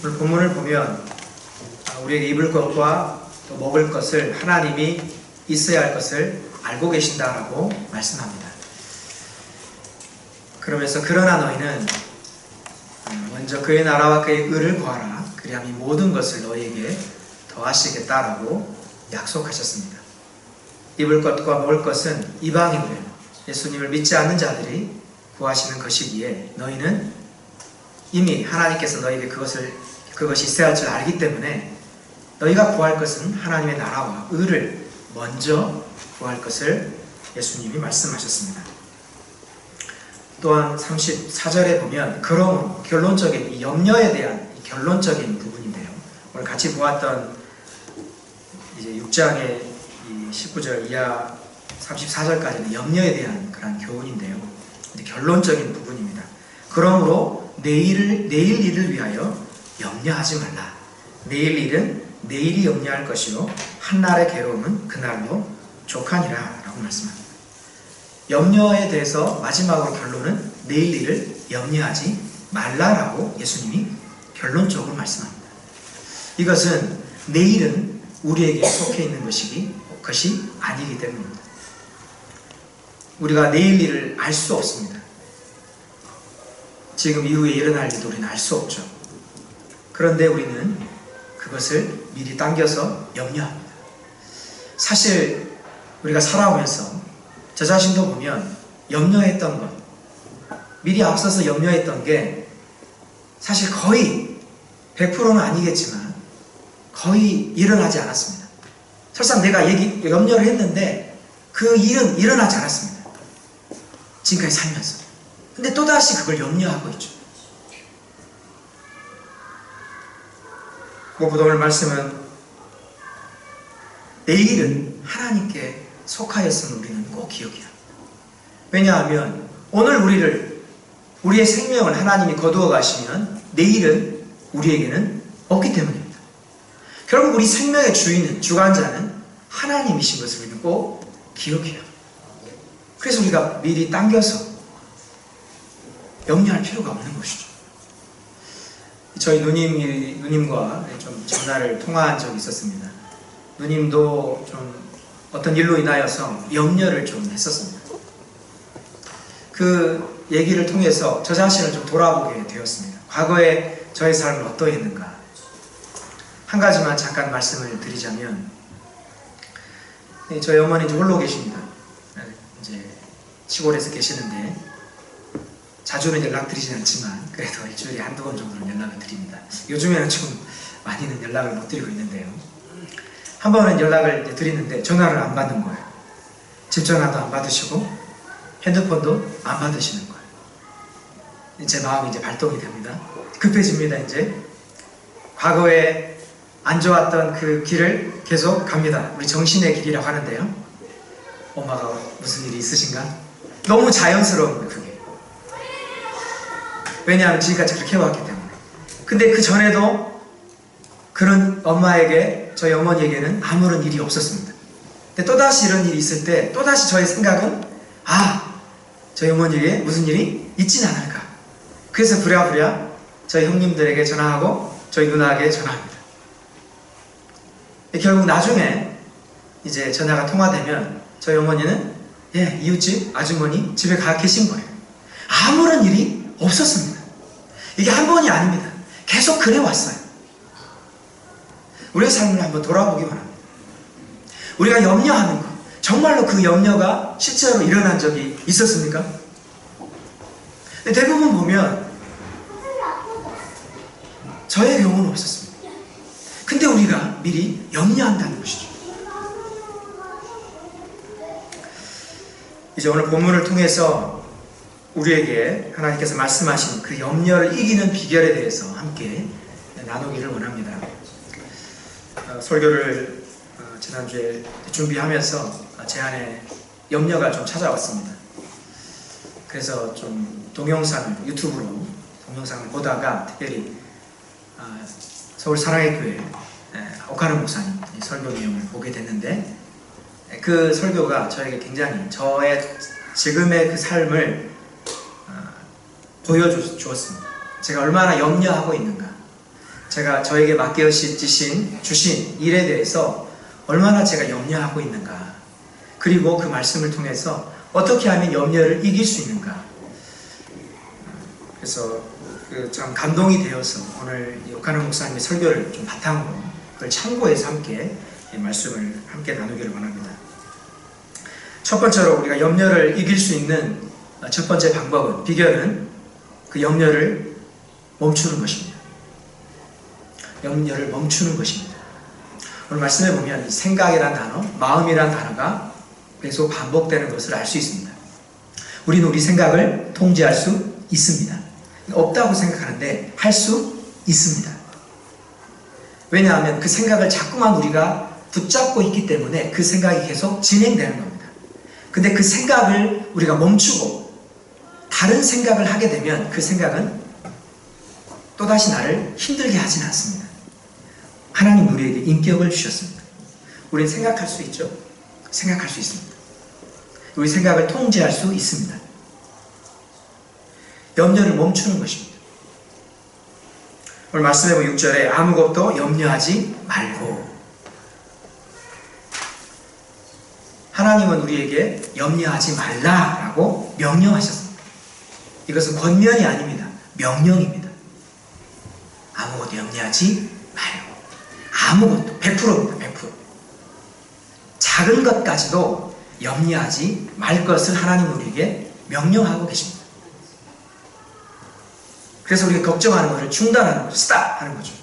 오늘 본문을 보면 우리에게 입을 것과 또 먹을 것을 하나님이 있어야 할 것을 알고 계신다라고 말씀합니다. 그러면서 그러나 너희는 먼저 그의 나라와 그의 의를 구하라. 그리하면 이 모든 것을 너희에게 더하시겠다라고 약속하셨습니다. 입을 것과 먹을 것은 이방인들, 예수님을 믿지 않는 자들이 구하시는 것이기에 너희는 이미 하나님께서 너희에게 그것이 있어야 할 줄 알기 때문에 너희가 구할 것은 하나님의 나라와 의를 먼저 구할 것을 예수님이 말씀하셨습니다. 또한 34절에 보면 그러므로 결론적인 이 염려에 대한 이 결론적인 부분인데요. 오늘 같이 보았던 이제 6장의 이 19절 이하 34절까지는 염려에 대한 그런 교훈인데요. 이제 결론적인 부분입니다. 그러므로 내일 일을 위하여 염려하지 말라. 내일 일은 내일이 염려할 것이요 한날의 괴로움은 그날로 족하니라 라고 말씀합니다. 염려에 대해서 마지막으로 결론은 내일 일을 염려하지 말라라고 예수님이 결론적으로 말씀합니다. 이것은 내일은 우리에게 속해 있는 것이 아니기 때문입니다. 우리가 내일 일을 알 수 없습니다. 지금 이후에 일어날 일도 우리는 알 수 없죠. 그런데 우리는 그것을 미리 당겨서 염려합니다. 사실 우리가 살아오면서 저 자신도 보면 염려했던 것, 미리 앞서서 염려했던 게 사실 거의 100%는 아니겠지만 거의 일어나지 않았습니다. 설사 내가 염려를 했는데 그 일은 일어나지 않았습니다. 지금까지 살면서. 근데 또다시 그걸 염려하고 있죠. 무엇보다 오늘 말씀은 내일은 하나님께 속하였음을 우리는 꼭 기억해야 합니다. 왜냐하면 오늘 우리의 생명을 하나님이 거두어 가시면 내일은 우리에게는 없기 때문입니다. 결국 우리 생명의 주관자는 하나님이신 것을 우리는 꼭 기억해야 합니다. 그래서 우리가 미리 당겨서 염려할 필요가 없는 것이죠. 저희 누님과 좀 전화를 통화한 적이 있었습니다. 누님도 좀 어떤 일로 인하여서 염려를 좀 했었습니다. 그 얘기를 통해서 저 자신을 좀 돌아보게 되었습니다. 과거에 저의 삶은 어떠했는가. 한 가지만 잠깐 말씀을 드리자면, 저희 어머니 이제 홀로 계십니다. 이제 시골에서 계시는데 자주는 연락드리진 않지만 그래도 일주일에 한두 번 정도는 연락을 드립니다. 요즘에는 좀 많이는 연락을 못 드리고 있는데요. 한 번은 연락을 드리는데 전화를 안 받는 거예요. 집 전화도 안 받으시고 핸드폰도 안 받으시는 거예요. 제 마음이 이제 발동이 됩니다. 급해집니다. 이제 과거에 안 좋았던 그 길을 계속 갑니다. 우리 정신의 길이라고 하는데요. 엄마가 무슨 일이 있으신가? 너무 자연스러운 거예요. 그게. 왜냐하면 지금까지 그렇게 해왔기 때문에. 근데 그 전에도 그런 엄마에게, 저희 어머니에게는 아무런 일이 없었습니다. 근데 또다시 이런 일이 있을 때 또다시 저의 생각은 저희 어머니에게 무슨 일이 있진 않을까. 그래서 부랴부랴 저희 형님들에게 전화하고 저희 누나에게 전화합니다. 결국 나중에 이제 전화가 통화되면 저희 어머니는 이웃집 아주머니 집에 가 계신 거예요. 아무런 일이 없었습니다. 이게 한 번이 아닙니다. 계속 그래왔어요. 우리의 삶을 한번 돌아보기 바랍니다. 우리가 염려하는 것, 정말로 그 염려가 실제로 일어난 적이 있었습니까? 근데 대부분 보면 저의 경우는 없었습니다. 근데 우리가 미리 염려한다는 것이죠. 이제 오늘 본문을 통해서 우리에게 하나님께서 말씀하신 그 염려를 이기는 비결에 대해서 함께 나누기를 원합니다. 설교를 지난주에 준비하면서 제 안에 염려가 좀 찾아왔습니다. 그래서 좀 유튜브로 동영상을 보다가 특별히 서울 사랑의 교회 오카노 목사님 설교 내용을 보게 됐는데, 그 설교가 저에게 굉장히 저의 지금의 그 삶을 보여주었습니다. 제가 얼마나 염려하고 있는가, 제가 저에게 맡겨주신 일에 대해서 얼마나 제가 염려하고 있는가, 그리고 그 말씀을 통해서 어떻게 하면 염려를 이길 수 있는가. 그래서 참 감동이 되어서 오늘 옥하는 목사님의 설교를 좀 바탕으로 그걸 참고해서 함께 말씀을 함께 나누기를 원합니다. 첫 번째로 우리가 염려를 이길 수 있는 첫 번째 방법은, 비결은 그 염려를 멈추는 것입니다. 염려를 멈추는 것입니다. 오늘 말씀해 보면 생각이란 단어, 마음이란 단어가 계속 반복되는 것을 알 수 있습니다. 우리는 우리 생각을 통제할 수 있습니다. 없다고 생각하는데 할 수 있습니다. 왜냐하면 그 생각을 자꾸만 우리가 붙잡고 있기 때문에 그 생각이 계속 진행되는 겁니다. 근데 그 생각을 우리가 멈추고 다른 생각을 하게 되면 그 생각은 또다시 나를 힘들게 하지는 않습니다. 하나님 우리에게 인격을 주셨습니다. 우리는 생각할 수 있죠? 생각할 수 있습니다. 우리 생각을 통제할 수 있습니다. 염려를 멈추는 것입니다. 오늘 말씀해 보면 6절에 아무것도 염려하지 말고, 하나님은 우리에게 염려하지 말라라고 명령하셨습니다. 이것은 권면이 아닙니다. 명령입니다. 아무것도 염려하지 말고, 아무것도 100%입니다. 100%. 작은 것까지도 염려하지 말 것을 하나님은 우리에게 명령하고 계십니다. 그래서 우리가 걱정하는 것을 중단하는 거죠. 스탑 하는 거죠.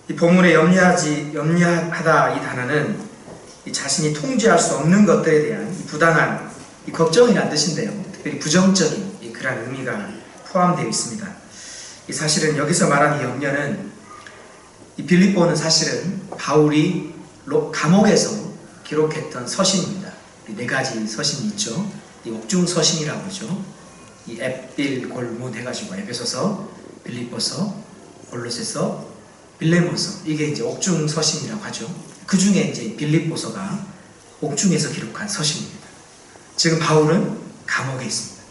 이 본문의 염려하다 이 단어는 이 자신이 통제할 수 없는 것들에 대한 이 부당한 이 걱정이라는 뜻인데요. 특별히 부정적인 그런 의미가 포함되어 있습니다. 이 사실은 여기서 말하는 이 염려는, 이 빌립보는 사실은 바울이 감옥에서 기록했던 서신입니다. 네 가지 서신이 있죠. 이 옥중 서신이라고 하죠. 이 앱빌 골문 해가지고 에베소서, 빌립보서, 골로새서, 빌레몬서, 이게 이제 옥중 서신이라고 하죠. 그 중에 이제 빌립보서가 옥중에서 기록한 서신입니다. 지금 바울은 감옥에 있습니다.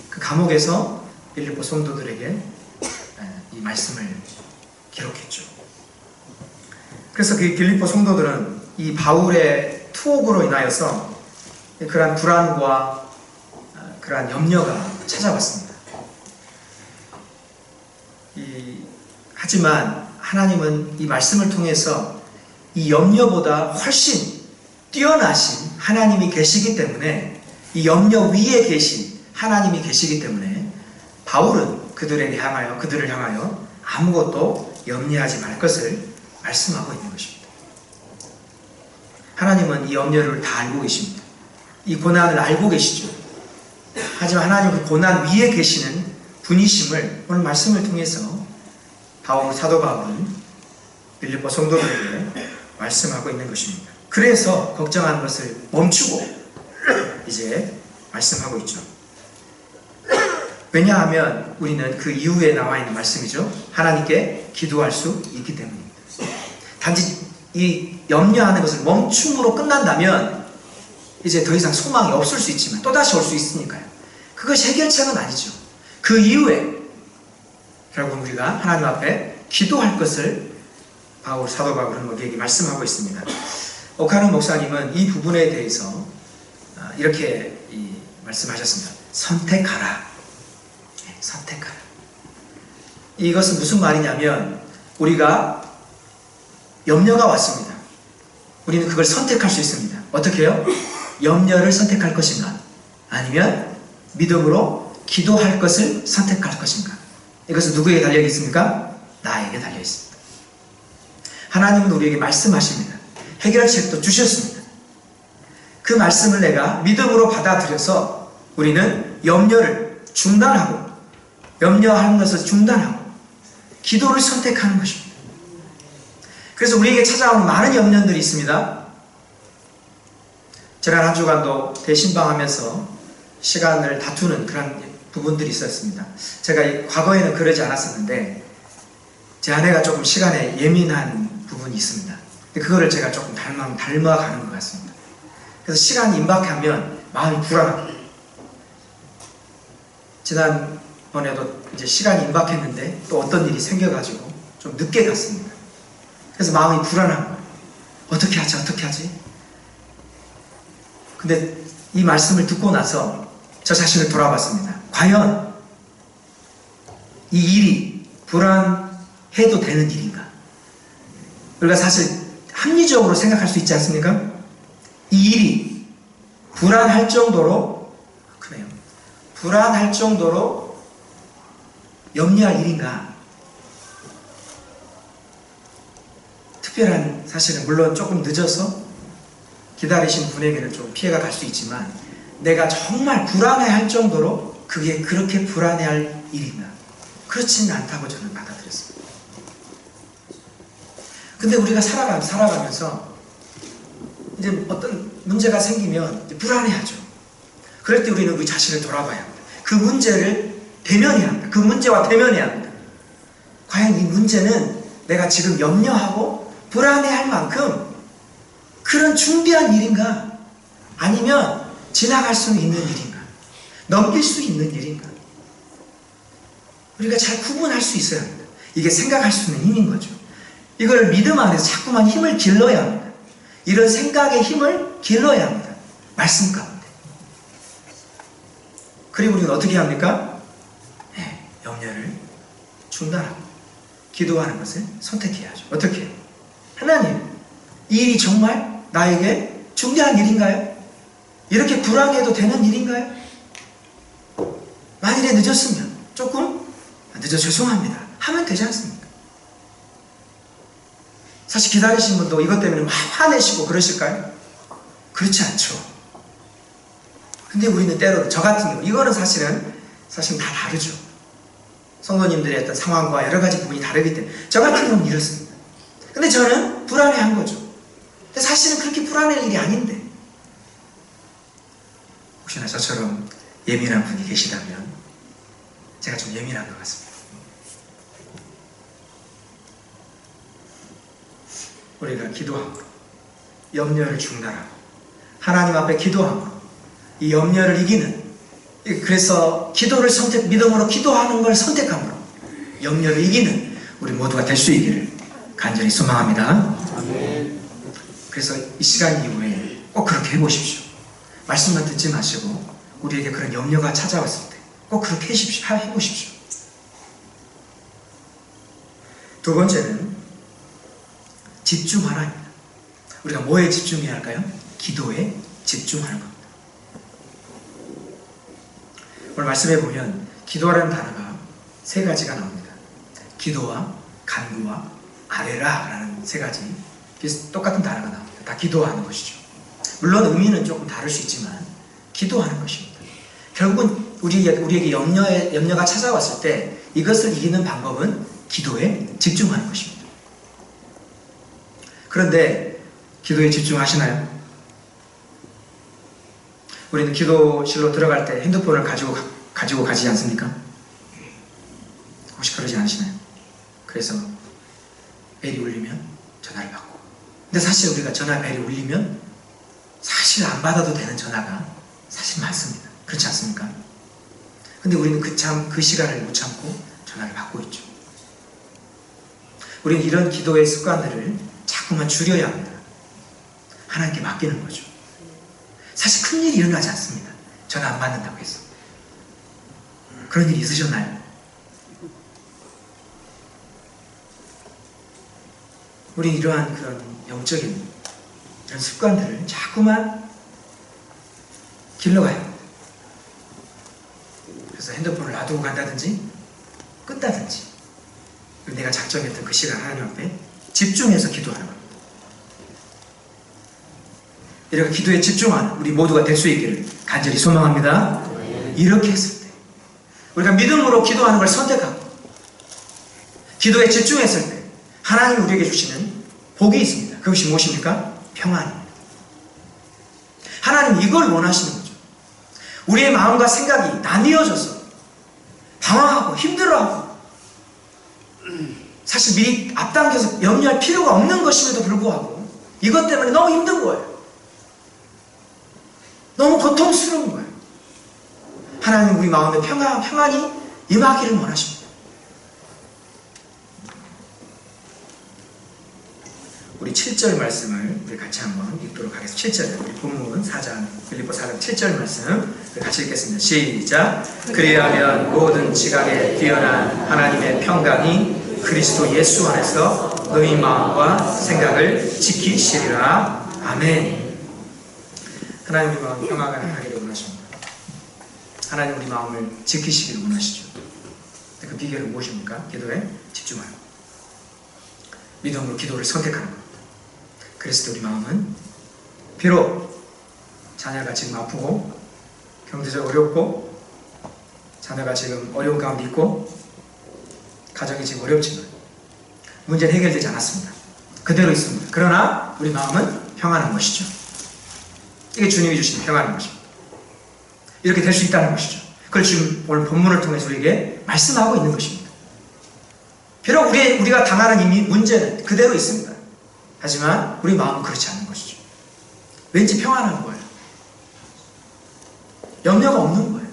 그 감옥에서 빌립보 성도들에게 이 말씀을 기록했죠. 그래서 그 빌립보 성도들은 이 바울의 투옥으로 인하여서 그러한 불안과 그러한 염려가 찾아왔습니다. 하지만 하나님은 이 말씀을 통해서 이 염려보다 훨씬 뛰어나신 하나님이 계시기 때문에, 이 염려 위에 계신 하나님이 계시기 때문에 바울은 그들을 향하여 아무것도 염려하지 말 것을 말씀하고 있는 것입니다. 하나님은 이 염려를 다 알고 계십니다. 이 고난을 알고 계시죠. 하지만 하나님 그 고난 위에 계시는 분이심을 오늘 말씀을 통해서 사도 바울은 빌립보 성도들에게 말씀하고 있는 것입니다. 그래서 걱정하는 것을 멈추고 이제 말씀하고 있죠. 왜냐하면 우리는 그 이후에 나와 있는 말씀이죠. 하나님께 기도할 수 있기 때문입니다. 단지 이 염려하는 것을 멈춤으로 끝난다면 이제 더 이상 소망이 없을 수 있지만 또다시 올 수 있으니까요. 그것이 해결책은 아니죠. 그 이후에 결국 우리가 하나님 앞에 기도할 것을 사도 바울은 우리에게 말씀하고 있습니다. 옥하는 목사님은 이 부분에 대해서 이렇게 말씀하셨습니다. 선택하라. 선택하라. 이것은 무슨 말이냐면, 우리가 염려가 왔습니다. 우리는 그걸 선택할 수 있습니다. 어떻게 해요? 염려를 선택할 것인가? 아니면 믿음으로 기도할 것을 선택할 것인가? 이것은 누구에게 달려있습니까? 나에게 달려있습니다. 하나님은 우리에게 말씀하십니다. 해결책도 주셨습니다. 그 말씀을 내가 믿음으로 받아들여서 우리는 염려를 중단하고, 염려하는 것을 중단하고 기도를 선택하는 것입니다. 그래서 우리에게 찾아오는 많은 염려들이 있습니다. 지난 한 주간도 대신방하면서 시간을 다투는 그런 부분들이 있었습니다. 제가 과거에는 그러지 않았었는데 제 아내가 조금 시간에 예민한 부분이 있습니다. 그거를 제가 조금 닮아가는 것 같습니다. 그래서 시간이 임박하면 마음이 불안합니다. 지난 이번에도 이제 시간이 임박했는데 또 어떤 일이 생겨가지고 좀 늦게 갔습니다. 그래서 마음이 불안한 거예요. 어떻게 하지? 어떻게 하지? 근데 이 말씀을 듣고 나서 저 자신을 돌아봤습니다. 과연 이 일이 불안해도 되는 일인가? 우리가 사실 합리적으로 생각할 수 있지 않습니까? 이 일이 불안할 정도로, 그래요. 불안할 정도로 염려할 일인가? 특별한, 사실은 물론 조금 늦어서 기다리신 분에게는 좀 피해가 갈 수 있지만, 내가 정말 불안해할 정도로 그게 그렇게 불안해할 일인가? 그렇지는 않다고 저는 받아들였습니다. 근데 우리가 살아가면서 이제 어떤 문제가 생기면 이제 불안해하죠. 그럴 때 우리는 우리 자신을 돌아봐야 합니다. 그 문제를 대면해야 합니다. 그 문제와 대면해야 합니다. 과연 이 문제는 내가 지금 염려하고 불안해할 만큼 그런 중대한 일인가? 아니면 지나갈 수 있는 일인가? 넘길 수 있는 일인가? 우리가 잘 구분할 수 있어야 합니다. 이게 생각할 수 있는 힘인 거죠. 이걸 믿음 안에서 자꾸만 힘을 길러야 합니다. 이런 생각의 힘을 길러야 합니다. 말씀 가운데. 그리고 우리는 어떻게 합니까? 네, 염려를 중단하고 기도하는 것을 선택해야죠. 어떻게 해요? 하나님, 이 일이 정말 나에게 중대한 일인가요? 이렇게 불안해도 되는 일인가요? 만일에 늦었으면 조금 늦어 죄송합니다 하면 되지 않습니까? 사실 기다리신 분도 이것 때문에 막 화내시고 그러실까요? 그렇지 않죠. 근데 우리는 때로 저 같은 경우, 이거는 사실은 다 다르죠. 성도님들의 어떤 상황과 여러 가지 부분이 다르기 때문에 저 같은 경우는 이렇습니다. 근데 저는 불안해한 거죠. 근데 사실은 그렇게 불안할 일이 아닌데, 혹시나 저처럼 예민한 분이 계시다면 제가 좀 예민한 것 같습니다. 우리가 기도하고 염려를 중단하고 하나님 앞에 기도하고 이 염려를 이기는, 그래서 기도를 믿음으로 기도하는 걸 선택함으로 염려를 이기는 우리 모두가 될 수 있기를 간절히 소망합니다. 그래서 이 시간 이후에 꼭 그렇게 해보십시오. 말씀만 듣지 마시고 우리에게 그런 염려가 찾아왔을 때 꼭 그렇게 해보십시오. 두 번째는 집중하라입니다. 우리가 뭐에 집중해야 할까요? 기도에 집중하는 겁니다. 오늘 말씀해 보면 기도하라는 단어가 세 가지가 나옵니다. 기도와 간구와 아뢰라 라는 세 가지 똑같은 단어가 나옵니다. 다 기도하는 것이죠. 물론 의미는 조금 다를 수 있지만 기도하는 것입니다. 결국은 우리에게 염려가 찾아왔을 때 이것을 이기는 방법은 기도에 집중하는 것입니다. 그런데 기도에 집중하시나요? 우리는 기도실로 들어갈 때 핸드폰을 가지고 가지 않습니까? 혹시 그러지 않으시나요? 그래서 벨이 울리면 전화를 받고, 근데 사실 우리가 벨이 울리면 사실 안 받아도 되는 전화가 사실 많습니다. 그렇지 않습니까? 근데 우리는 그 시간을 못 참고 전화를 받고 있죠. 우리는 이런 기도의 습관들을 자꾸만 줄여야 합니다. 하나님께 맡기는 거죠. 사실 큰일이 일어나지 않습니다. 전화 안 받는다고 해서. 그런 일이 있으셨나요? 우리 이러한 그런 영적인 이런 습관들을 자꾸만 길러가야 합니다. 그래서 핸드폰을 놔두고 간다든지 끈다든지, 내가 작정했던 그 시간 하나님 앞에 집중해서 기도하는 겁니다. 이렇게 기도에 집중하는 우리 모두가 될 수 있기를 간절히 소망합니다. 이렇게 했을 때 우리가 믿음으로 기도하는 걸 선택하고 기도에 집중했을 때 하나님이 우리에게 주시는 복이 있습니다. 그것이 무엇입니까? 평안입니다. 하나님 이걸 원하시는 거죠. 우리의 마음과 생각이 나뉘어져서 방황하고 힘들어하고 사실 미리 앞당겨서 염려할 필요가 없는 것임에도 불구하고 이것 때문에 너무 힘든 거예요. 너무 고통스러운 거예요. 하나님 우리 마음에 평안이 임하기를 원하십니다. 우리 7절 말씀을 우리 같이 한번 읽도록 하겠습니다. 7절, 우리 본문 4장, 빌립보 4장 7절 말씀 같이 읽겠습니다. 시작. 그리하면 모든 지각에 뛰어난 하나님의 평강이 그리스도 예수 안에서 너희 마음과 생각을 지키시리라. 아멘. 하나님 우리 마음 평화가 하기를 원하십니다. 하나님 우리 마음을 지키시기를 원하시죠. 그 비결은 무엇입니까? 기도에 집중하는 것, 믿음으로 기도를 선택하는 것. 그래서 우리 마음은 비록 자녀가 지금 아프고 경제적 어렵고 자녀가 지금 어려운 가운데 있고 가정이 지금 어렵지만 문제는 해결되지 않았습니다. 그대로 있습니다. 그러나 우리 마음은 평안한 것이죠. 이게 주님이 주신 평안한 것입니다. 이렇게 될 수 있다는 것이죠. 그걸 지금 오늘 본문을 통해서 우리에게 말씀하고 있는 것입니다. 비록 우리가 당하는 이미 문제는 그대로 있습니다. 하지만 우리 마음은 그렇지 않는 것이죠. 왠지 평안한 거예요. 염려가 없는 거예요.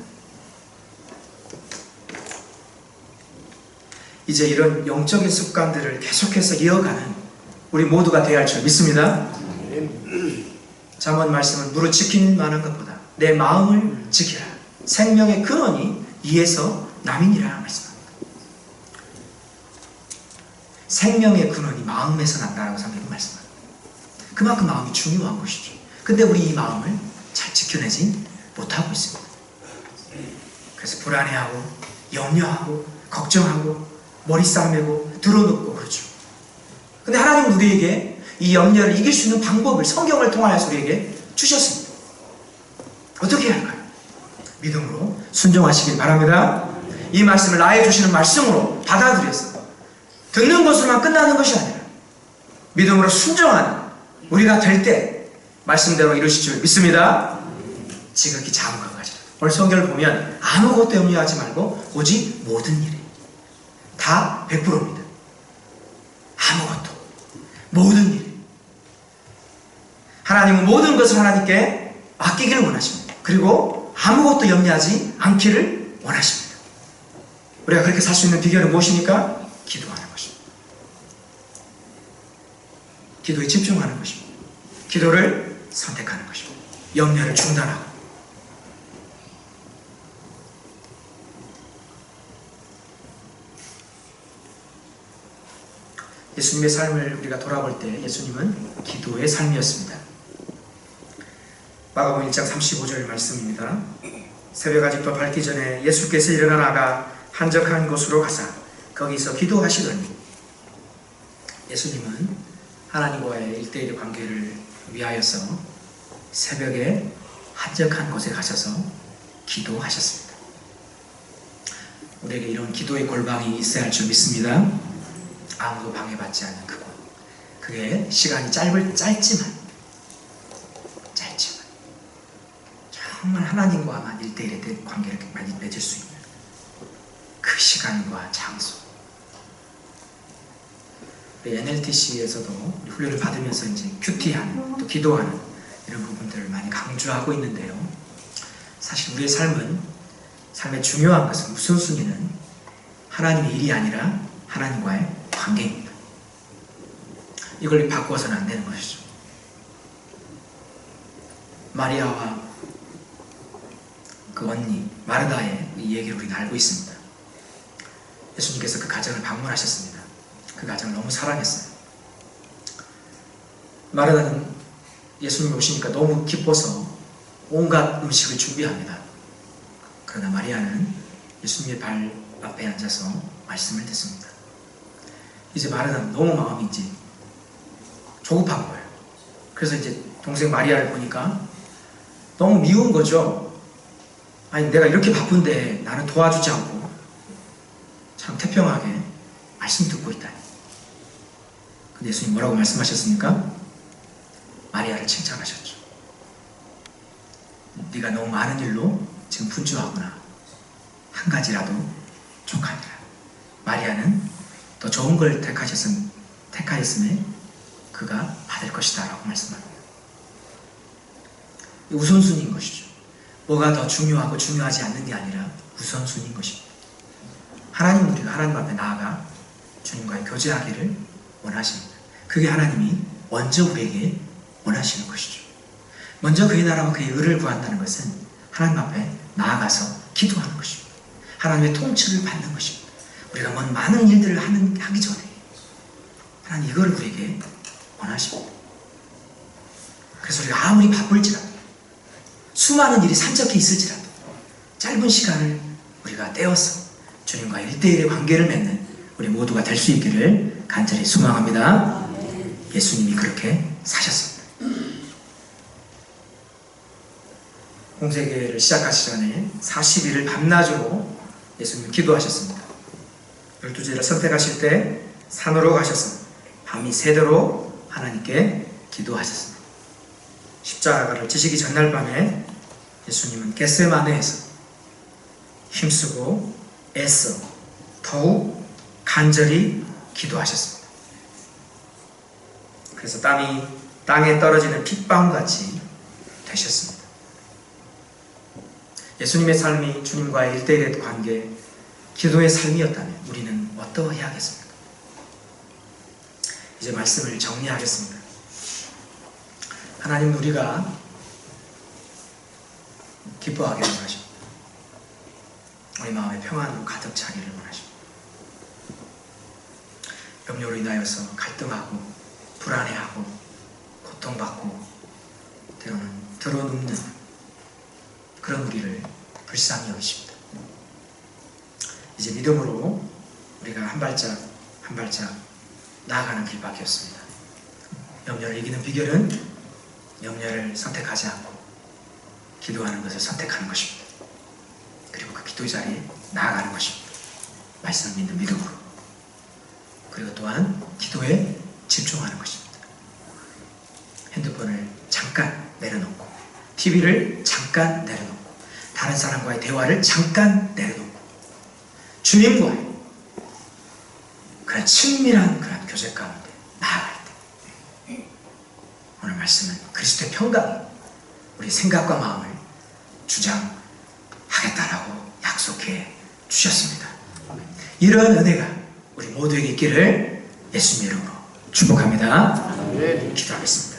이제 이런 영적인 습관들을 계속해서 이어가는 우리 모두가 되어야 할 줄 믿습니다. 잠언 말씀은 무릇 지킬 만한 것보다 내 마음을 지키라. 생명의 근원이 이에서 남이니라 말씀합니다. 생명의 근원이 마음에서 난다라고 성경은 말씀합니다. 그만큼 마음이 중요한 것이죠. 근데 우리 이 마음을 잘 지켜내지 못하고 있습니다. 그래서 불안해하고 염려하고 걱정하고 머리 싸매고 들어눕고 그렇죠. 근데 하나님은 우리에게 이 염려를 이길 수 있는 방법을 성경을 통하여서 우리에게 주셨습니다. 어떻게 해야 할까요? 믿음으로 순종하시길 바랍니다. 이 말씀을 나의 주시는 말씀으로 받아들여서 듣는 것으로만 끝나는 것이 아니라 믿음으로 순종하는 우리가 될 때 말씀대로 이루실 줄 믿습니다. 지극히 작은 것까지. 오늘 성경을 보면 아무것도 염려하지 말고 오직 모든 일에 다 100%입니다. 아무것도 모든 일. 하나님은 모든 것을 하나님께 맡기기를 원하십니다. 그리고 아무것도 염려하지 않기를 원하십니다. 우리가 그렇게 살 수 있는 비결은 무엇입니까? 기도하는 것입니다. 기도에 집중하는 것입니다. 기도를 선택하는 것입니다. 염려를 중단하고 예수님의 삶을 우리가 돌아볼 때 예수님은 기도의 삶이었습니다. 마가복음 1장 35절 말씀입니다. 새벽 아직도 밝기 전에 예수께서 일어나 나가 한적한 곳으로 가사 거기서 기도하시더니, 예수님은 하나님과의 1:1 관계를 위하여서 새벽에 한적한 곳에 가셔서 기도하셨습니다. 우리에게 이런 기도의 골방이 있어야 할 줄 믿습니다. 아무도 방해받지 않는 그곳. 그게 시간이 짧지만 정말 하나님과만 1:1의 관계를 많이 맺을 수 있는 그 시간과 장소. NLTC에서도 훈련을 받으면서 이제 큐티하는, 또 기도하는 이런 부분들을 많이 강조하고 있는데요. 사실 우리의 삶의 중요한 것은 우선순위는 하나님의 일이 아니라 하나님과의 관계입니다. 이걸 바꾸어서는 안 되는 것이죠. 마리아와 그 언니 마르다의 이 얘기를 우리는 알고 있습니다. 예수님께서 그 가정을 방문하셨습니다. 그 가정을 너무 사랑했어요. 마르다는 예수님이 오시니까 너무 기뻐서 온갖 음식을 준비합니다. 그러나 마리아는 예수님의 발 앞에 앉아서 말씀을 듣습니다. 이제 마르다는 너무 마음이 이제 조급한 거예요. 그래서 이제 동생 마리아를 보니까 너무 미운 거죠. 아니, 내가 이렇게 바쁜데 나는 도와주지 않고 참 태평하게 말씀 듣고 있다니. 근데 예수님 뭐라고 말씀하셨습니까? 마리아를 칭찬하셨죠. 네가 너무 많은 일로 지금 분주하구나. 한 가지라도 족하니라. 마리아는 더 좋은 걸 택하였음에 그가 받을 것이다 라고 말씀합니다. 우선순위인 것이죠. 뭐가 더 중요하고 중요하지 않는 게 아니라 우선순위인 것입니다. 하나님은 우리가 하나님 앞에 나아가 주님과의 교제하기를 원하십니다. 그게 하나님이 먼저 우리에게 원하시는 것이죠. 먼저 그의 나라와 그의 의를 구한다는 것은 하나님 앞에 나아가서 기도하는 것입니다. 하나님의 통치를 받는 것입니다. 우리가 많은 일들을 하기 전에 하나님 이걸 우리에게 원하십니다. 그래서 우리가 아무리 바쁠지라도 수많은 일이 산적해 있을지라도 짧은 시간을 우리가 떼어서 주님과 1대1의 관계를 맺는 우리 모두가 될 수 있기를 간절히 소망합니다. 예수님이 그렇게 사셨습니다. 공생애를 시작하시기 전에 40일을 밤낮으로 예수님은 기도하셨습니다. 12제를 선택하실 때 산으로 가셔서 밤이 새도록 하나님께 기도하셨습니다. 십자가를 지시기 전날 밤에 예수님은 겟세마네에서 힘쓰고 애써 더욱 간절히 기도하셨습니다. 그래서 땀이 땅에 떨어지는 핏방울같이 되셨습니다. 예수님의 삶이 주님과의 1대1의 관계, 기도의 삶이었다면 우리는 어떠해야겠습니까? 이제 말씀을 정리하겠습니다. 하나님은 우리가 기뻐하기를 원하십니다. 우리 마음에 평안으로 가득 차기를 원하십니다. 염려로 인하여서 갈등하고 불안해하고 고통받고 때로는 드러눕는 그런 우리를 불쌍히 여기십니다. 이제 믿음으로 우리가 한 발짝 한 발짝 나아가는 길밖에 없습니다. 염려를 이기는 비결은 염려를 선택하지 않고 기도하는 것을 선택하는 것입니다. 그리고 그 기도 자리에 나아가는 것입니다. 말씀을 믿는 믿음으로. 그리고 또한 기도에 집중하는 것입니다. 핸드폰을 잠깐 내려놓고 TV를 잠깐 내려놓고 다른 사람과의 대화를 잠깐 내려놓고 주님과의 그런 친밀한 그런 교제 가운데 나아갈 때 오늘 말씀은 그리스도의 평강이 우리 생각과 마음을 주장하겠다라고 약속해 주셨습니다. 이런 은혜가 우리 모두에게 있기를 예수님 이름으로 축복합니다. 기도하겠습니다.